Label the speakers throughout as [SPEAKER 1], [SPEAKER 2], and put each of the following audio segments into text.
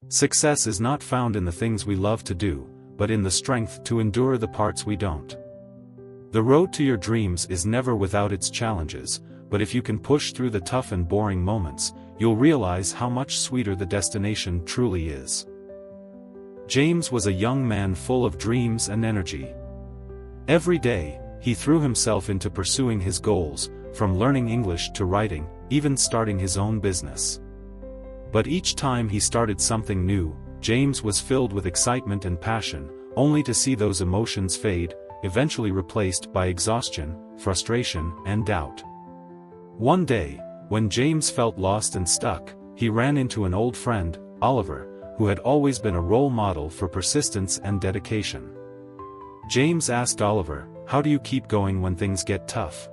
[SPEAKER 1] Success is not found in the things we love to do, but in the strength to endure the parts we don't. The road to your dreams is never without its challenges, but if you can push through the tough and boring moments, you'll realize how much sweeter the destination truly is. James was a young man full of dreams and energy. Every day, he threw himself into pursuing his goals, from learning English to writing, even starting his own business. But each time he started something new, James was filled with excitement and passion, only to see those emotions fade, eventually replaced by exhaustion, frustration, and doubt. One day, when James felt lost and stuck, he ran into an old friend, Oliver, who had always been a role model for persistence and dedication. James asked Oliver, "How do you keep going when things get tough?"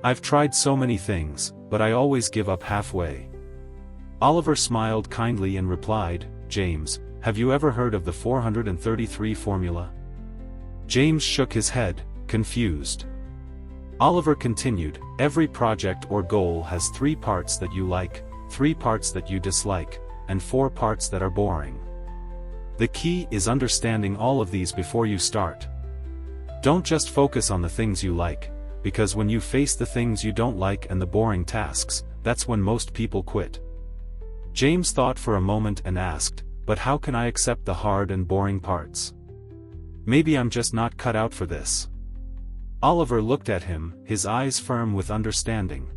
[SPEAKER 1] "I've tried so many things, but I always give up halfway." Oliver smiled kindly and replied, "James, have you ever heard of the 433 formula?" James shook his head, confused. Oliver continued, "Every project or goal has 3 parts that you like, 3 parts that you dislike, and 4 parts that are boring. The key is understanding all of these before you start. Don't just focus on the things you like, because when you face the things you don't like and the boring tasks, that's when most people quit." James thought for a moment and asked, "But how can I accept the hard and boring parts? Maybe I'm just not cut out for this." Oliver looked at him, his eyes firm with understanding.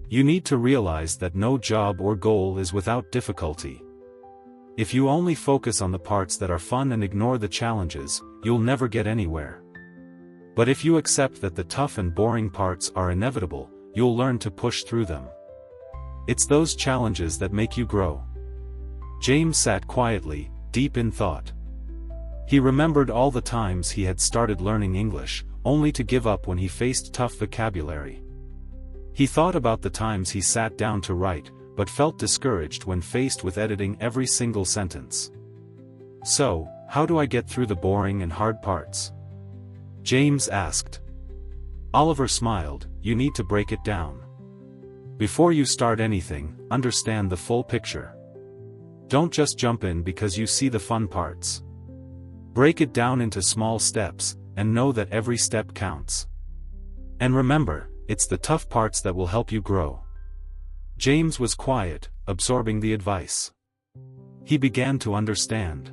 [SPEAKER 1] "You need to realize that no job or goal is without difficulty. If you only focus on the parts that are fun and ignore the challenges, you'll never get anywhere. But if you accept that the tough and boring parts are inevitable, you'll learn to push through them. It's those challenges that make you grow." James sat quietly, deep in thought. He remembered all the times he had started learning English, only to give up when he faced tough vocabulary. He thought about the times he sat down to write, but felt discouraged when faced with editing every single sentence. "So, how do I get through the boring and hard parts?" James asked. Oliver smiled, "You need to break it down. Before you start anything, understand the full picture. Don't just jump in because you see the fun parts. Break it down into small steps, and know that every step counts. And remember, it's the tough parts that will help you grow." James was quiet, absorbing the advice. He began to understand.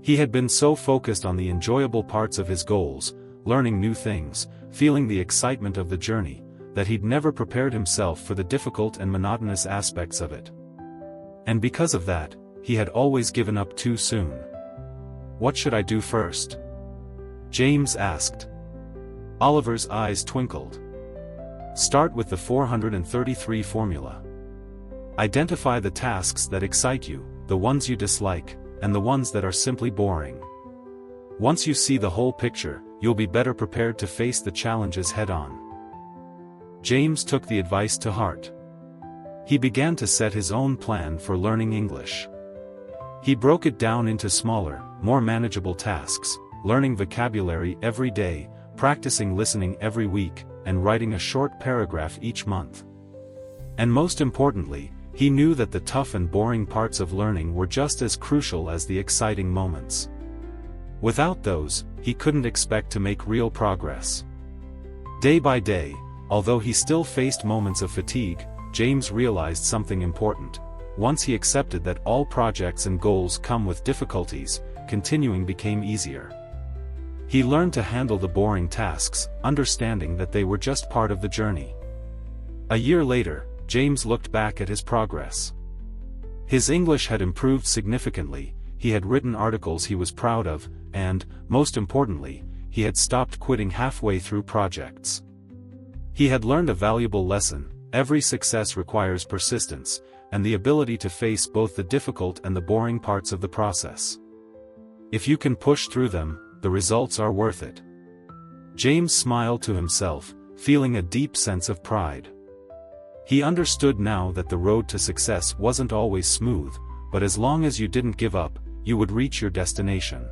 [SPEAKER 1] He had been so focused on the enjoyable parts of his goals, learning new things, feeling the excitement of the journey, that he'd never prepared himself for the difficult and monotonous aspects of it. And because of that, he had always given up too soon. "What should I do first?" James asked. Oliver's eyes twinkled. "Start with the 433 formula. Identify the tasks that excite you, the ones you dislike, and the ones that are simply boring. Once you see the whole picture, you'll be better prepared to face the challenges head-on." James took the advice to heart. He began to set his own plan for learning English. He broke it down into smaller, more manageable tasks, learning vocabulary every day, practicing listening every week, and writing a short paragraph each month. And most importantly, he knew that the tough and boring parts of learning were just as crucial as the exciting moments. Without those, he couldn't expect to make real progress. Day by day, although he still faced moments of fatigue, James realized something important. Once he accepted that all projects and goals come with difficulties, continuing became easier. He learned to handle the boring tasks, understanding that they were just part of the journey. A year later, James looked back at his progress. His English had improved significantly, he had written articles he was proud of, and, most importantly, he had stopped quitting halfway through projects. He had learned a valuable lesson: every success requires persistence, and the ability to face both the difficult and the boring parts of the process. If you can push through them, the results are worth it. James smiled to himself, feeling a deep sense of pride. He understood now that the road to success wasn't always smooth, but as long as you didn't give up, you would reach your destination.